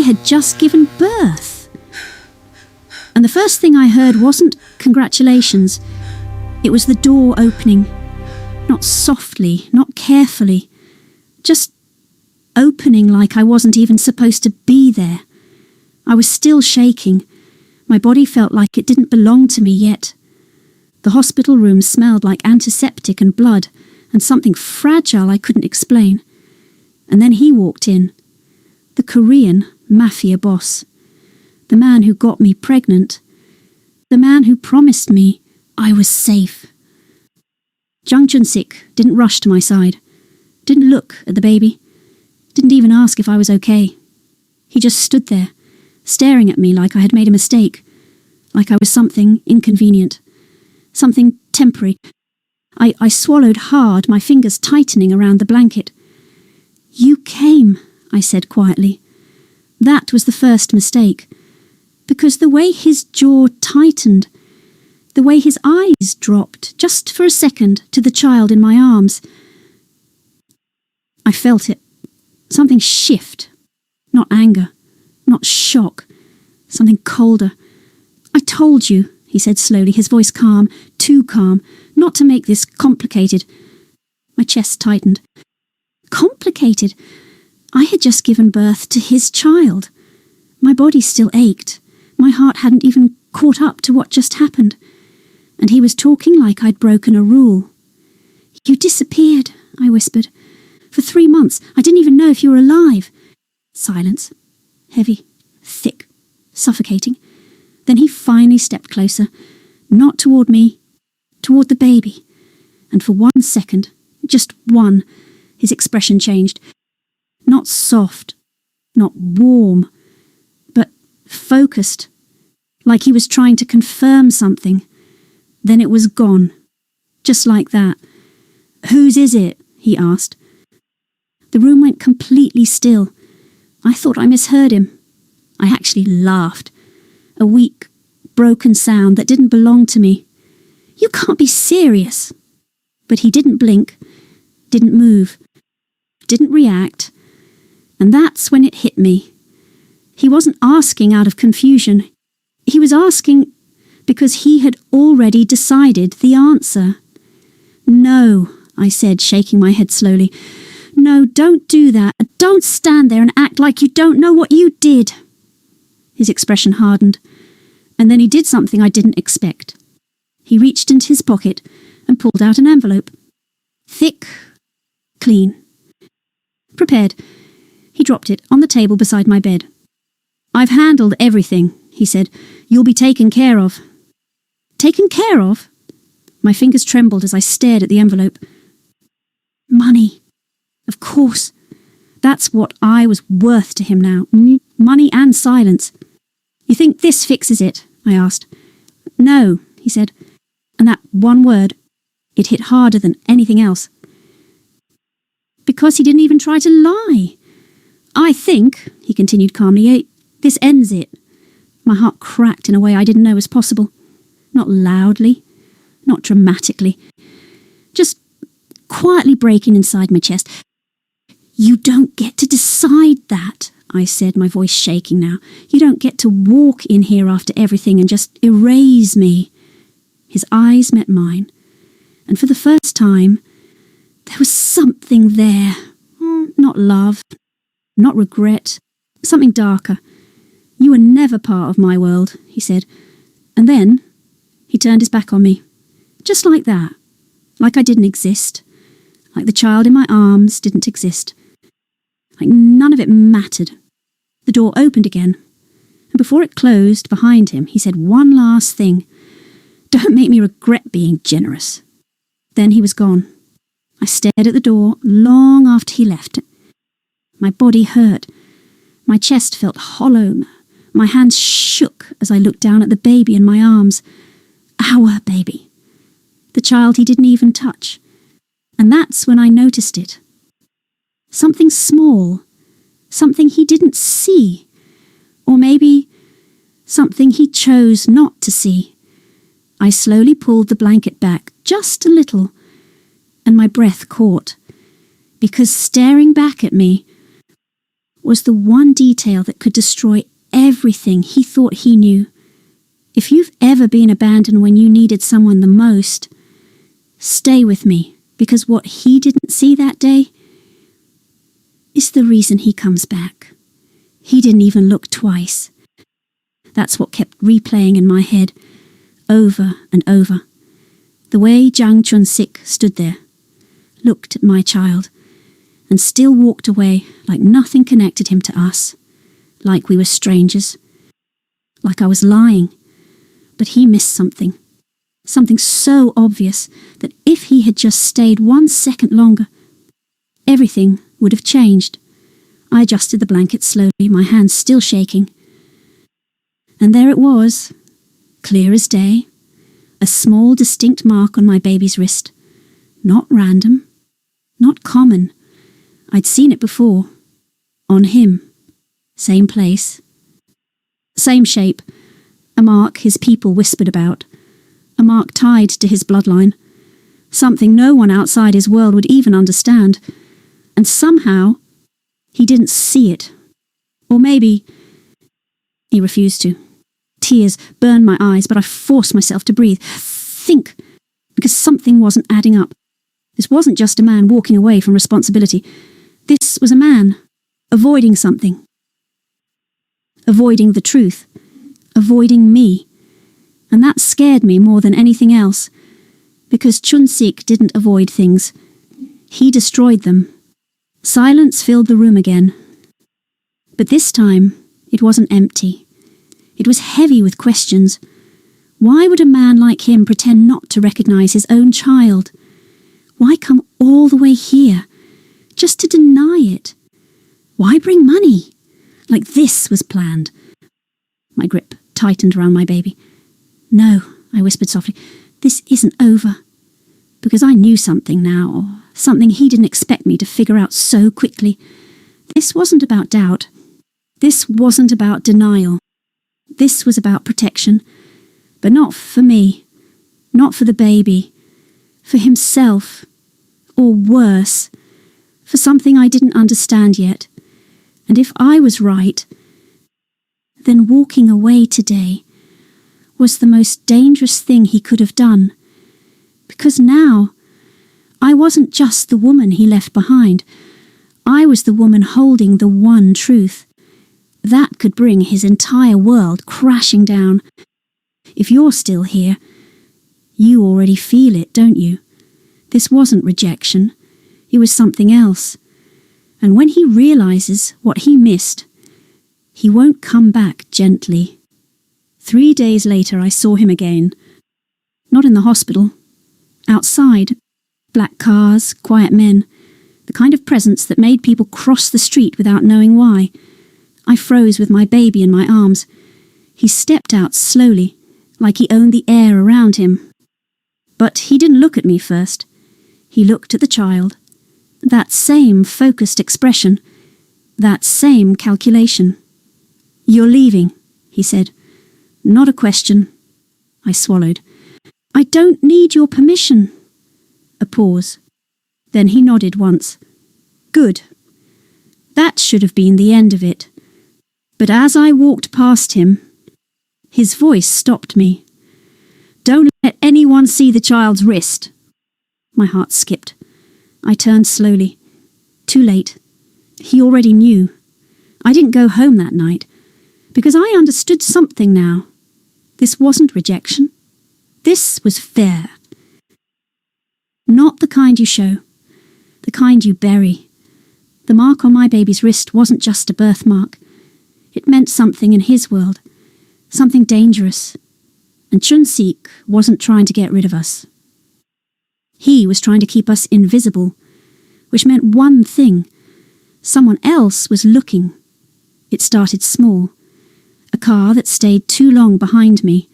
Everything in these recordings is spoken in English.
had just given birth. And the first thing I heard wasn't congratulations. It was the door opening. Not softly, not carefully. Just opening like I wasn't even supposed to be there. I was still shaking. My body felt like it didn't belong to me yet. The hospital room smelled like antiseptic and blood, and something fragile I couldn't explain. And then he walked in. The Korean Mafia boss. The man who got me pregnant. The man who promised me I was safe. Jung Jun-sik didn't rush to my side. Didn't look at the baby. Didn't even ask if I was okay. He just stood there, staring at me like I had made a mistake. Like I was something inconvenient. Something temporary. I swallowed hard, my fingers tightening around the blanket. "You came," I said quietly. That was the first mistake. Because the way his jaw tightened, the way his eyes dropped, just for a second, to the child in my arms. I felt it. Something shift. Not anger. Not shock. Something colder. "I told you," he said slowly, his voice calm, too calm, not to make this complicated. My chest tightened. Complicated? I had just given birth to his child. My body still ached. My heart hadn't even caught up to what just happened. And he was talking like I'd broken a rule. "You disappeared," I whispered. "For 3 months. I didn't even know if you were alive." Silence. Heavy. Thick. Suffocating. Then he finally stepped closer. Not toward me. Toward the baby. And for 1 second, just one, his expression changed. Not soft. Not warm. But focused. Like he was trying to confirm something. Then it was gone. Just like that. "Whose is it?" he asked. The room went completely still. I thought I misheard him. I actually laughed. A weak, broken sound that didn't belong to me. "You can't be serious." But he didn't blink, didn't move, didn't react. And that's when it hit me. He wasn't asking out of confusion. He was asking because he had already decided the answer. "No," I said, shaking my head slowly. "No, don't do that. Don't stand there and act like you don't know what you did." His expression hardened, and then he did something I didn't expect. He reached into his pocket and pulled out an envelope. Thick, clean. Prepared. He dropped it on the table beside my bed. "I've handled everything," he said. "You'll be taken care of." Taken care of? My fingers trembled as I stared at the envelope. Money. Of course. That's what I was worth to him now. Money and silence. "You think this fixes it?" I asked. "No," he said. And that one word, it hit harder than anything else. Because he didn't even try to lie. "I think," he continued calmly, "this ends it." My heart cracked in a way I didn't know was possible. Not loudly, not dramatically. Just quietly breaking inside my chest. "You don't get to decide that," I said, my voice shaking now. "You don't get to walk in here after everything and just erase me." His eyes met mine, and for the first time, there was something there. Not love, not regret, something darker. "You were never part of my world," he said. And then he turned his back on me. Just like that. Like I didn't exist. Like the child in my arms didn't exist. Like none of it mattered. The door opened again, and before it closed behind him, he said one last thing. "Don't make me regret being generous." Then he was gone. I stared at the door long after he left. My body hurt. My chest felt hollow. My hands shook as I looked down at the baby in my arms. Our baby. The child he didn't even touch. And that's when I noticed it. Something small. Something he didn't see. Or maybe something he chose not to see. I slowly pulled the blanket back, just a little, and my breath caught. Because staring back at me was the one detail that could destroy everything he thought he knew. If you've ever been abandoned when you needed someone the most, stay with me, because what he didn't see that day is the reason he comes back. He didn't even look twice. That's what kept replaying in my head, over and over. The way Jang Chun-sik stood there, looked at my child, and still walked away like nothing connected him to us, like we were strangers, like I was lying. But he missed something so obvious that if he had just stayed 1 second longer, everything would have changed. I adjusted the blanket slowly, my hands still shaking. And there it was, clear as day, a small distinct mark on my baby's wrist. Not random, not common. I'd seen it before. On him. Same place. Same shape. A mark his people whispered about. A mark tied to his bloodline. Something no one outside his world would even understand. And somehow, he didn't see it. Or maybe he refused to. Tears burned my eyes, but I forced myself to breathe. Think, because something wasn't adding up. This wasn't just a man walking away from responsibility. This was a man avoiding something. Avoiding the truth. Avoiding me. And that scared me more than anything else. Because Chun-sik didn't avoid things. He destroyed them. Silence filled the room again. But this time, it wasn't empty. It was heavy with questions. Why would a man like him pretend not to recognize his own child? Why come all the way here, just to deny it? Why bring money? Like this was planned. My grip tightened around my baby. No, I whispered softly, this isn't over. Because I knew something now, something he didn't expect me to figure out so quickly. This wasn't about doubt. This wasn't about denial. This was about protection. But not for me. Not for the baby. For himself. Or worse. For something I didn't understand yet. And if I was right, then walking away today was the most dangerous thing he could have done. Because now, I wasn't just the woman he left behind. I was the woman holding the one truth. That could bring his entire world crashing down. If you're still here, you already feel it, don't you? This wasn't rejection. It was something else. And when he realizes what he missed, he won't come back gently. 3 days later, I saw him again. Not in the hospital. Outside. Black cars, quiet men. The kind of presence that made people cross the street without knowing why. I froze with my baby in my arms. He stepped out slowly, like he owned the air around him. But he didn't look at me first. He looked at the child. That same focused expression. That same calculation. You're leaving, he said. Not a question. I swallowed. I don't need your permission. A pause. Then he nodded once. Good. That should have been the end of it. But as I walked past him, his voice stopped me. Don't let anyone see the child's wrist. My heart skipped. I turned slowly. Too late. He already knew. I didn't go home that night, because I understood something now. This wasn't rejection. This was fair. Not the kind you show. The kind you bury. The mark on my baby's wrist wasn't just a birthmark. It meant something in his world. Something dangerous. And Chun-sik wasn't trying to get rid of us. He was trying to keep us invisible, which meant one thing. Someone else was looking. It started small. A car that stayed too long behind me.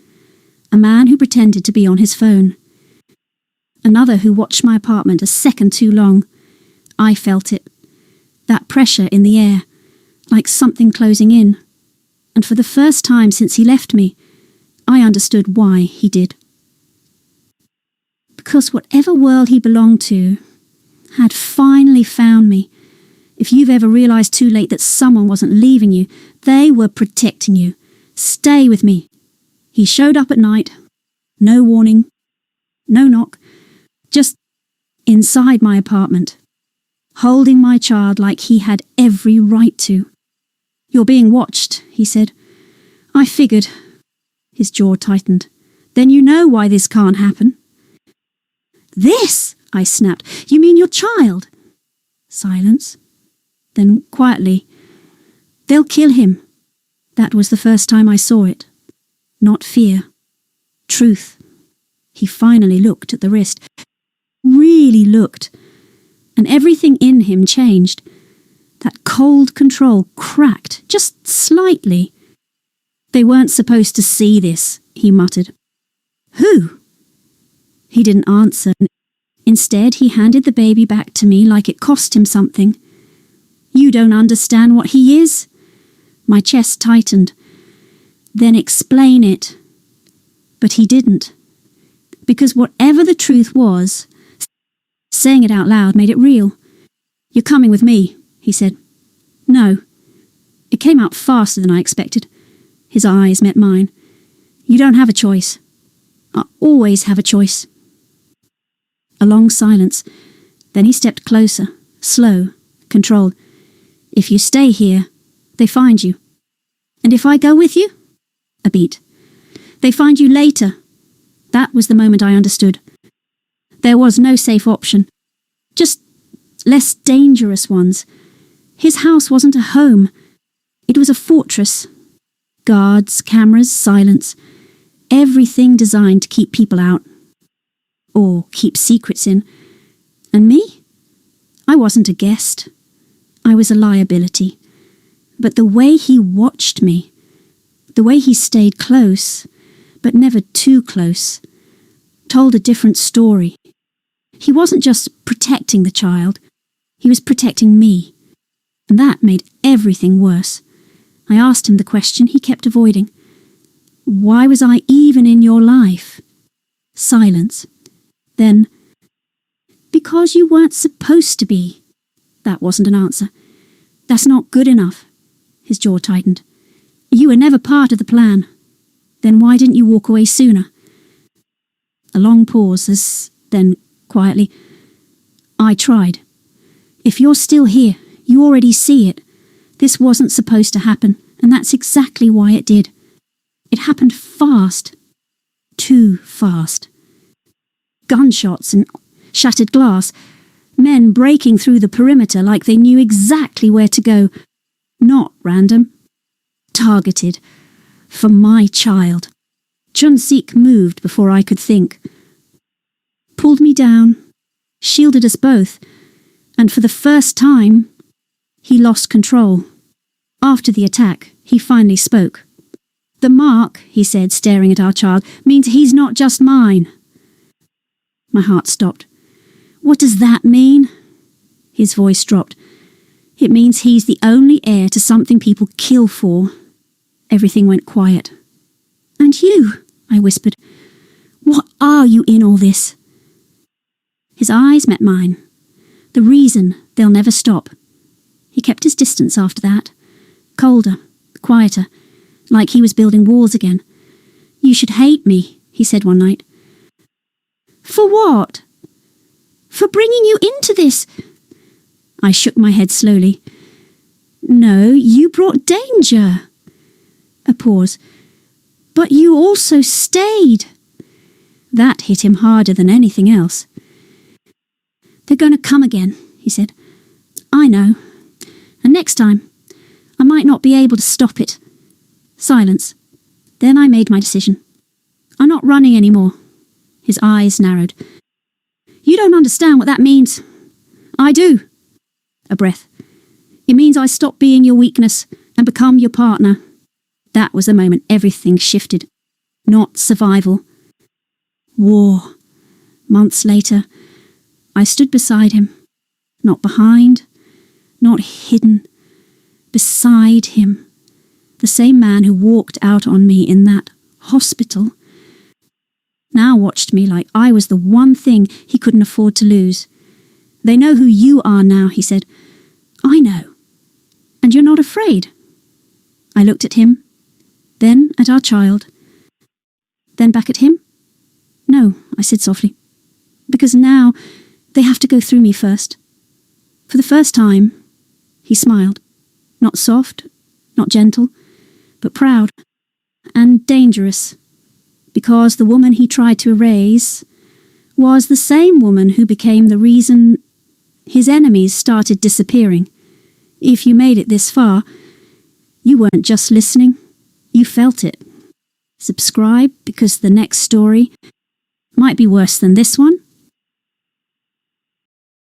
A man who pretended to be on his phone. Another who watched my apartment a second too long. I felt it. That pressure in the air, like something closing in. And for the first time since he left me, I understood why he did. Because whatever world he belonged to had finally found me. If you've ever realised too late that someone wasn't leaving you, they were protecting you. Stay with me. He showed up at night. No warning. No knock. Just inside my apartment. Holding my child like he had every right to. You're being watched, he said. I figured. His jaw tightened. Then you know why this can't happen. This, I snapped. You mean your child? Silence. Then quietly. They'll kill him. That was the first time I saw it. Not fear. Truth. He finally looked at the wrist. Really looked. And everything in him changed. That cold control cracked, just slightly. They weren't supposed to see this, he muttered. Who? He didn't answer. Instead, he handed the baby back to me like it cost him something. You don't understand what he is? My chest tightened. Then explain it. But he didn't. Because whatever the truth was, saying it out loud made it real. You're coming with me, he said. No. It came out faster than I expected. His eyes met mine. You don't have a choice. I always have a choice. A long silence. Then he stepped closer, slow, controlled. If you stay here, they find you. And if I go with you? A beat. They find you later. That was the moment I understood. There was no safe option. Just less dangerous ones. His house wasn't a home. It was a fortress. Guards, cameras, silence. Everything designed to keep people out. Or keep secrets in. And me? I wasn't a guest. I was a liability. But the way he watched me, the way he stayed close, but never too close, told a different story. He wasn't just protecting the child, he was protecting me. And that made everything worse. I asked him the question he kept avoiding. Why was I even in your life? Silence. Then, because you weren't supposed to be. That wasn't an answer. That's not good enough. His jaw tightened. You were never part of the plan. Then why didn't you walk away sooner? A long pause, then quietly, I tried. If you're still here, you already see it. This wasn't supposed to happen, and that's exactly why it did. It happened fast. Too fast. Gunshots and shattered glass. Men breaking through the perimeter like they knew exactly where to go. Not random. Targeted. For my child. Chun-Sik moved before I could think. Pulled me down. Shielded us both. And for the first time, he lost control. After the attack, he finally spoke. The mark, he said, staring at our child, means he's not just mine. My heart stopped. What does that mean? His voice dropped. It means he's the only heir to something people kill for. Everything went quiet. And you, I whispered. What are you in all this? His eyes met mine. The reason they'll never stop. He kept his distance after that. Colder, quieter, like he was building walls again. You should hate me, he said one night. For what? For bringing you into this. I shook my head slowly. No, you brought danger. A pause. But you also stayed. That hit him harder than anything else. They're going to come again, he said. I know. And next time, I might not be able to stop it. Silence. Then I made my decision. I'm not running anymore. His eyes narrowed. You don't understand what that means. I do. A breath. It means I stop being your weakness and become your partner. That was the moment everything shifted. Not survival. War. Months later, I stood beside him. Not behind, not hidden. Beside him. The same man who walked out on me in that hospital. Now watched me like I was the one thing he couldn't afford to lose. They know who you are now, he said. I know. And you're not afraid. I looked at him, then at our child, then back at him. No, I said softly, because now they have to go through me first. For the first time, he smiled, not soft, not gentle, but proud and dangerous, because the woman he tried to erase was the same woman who became the reason his enemies started disappearing. If you made it this far, you weren't just listening, you felt it. Subscribe, because the next story might be worse than this one.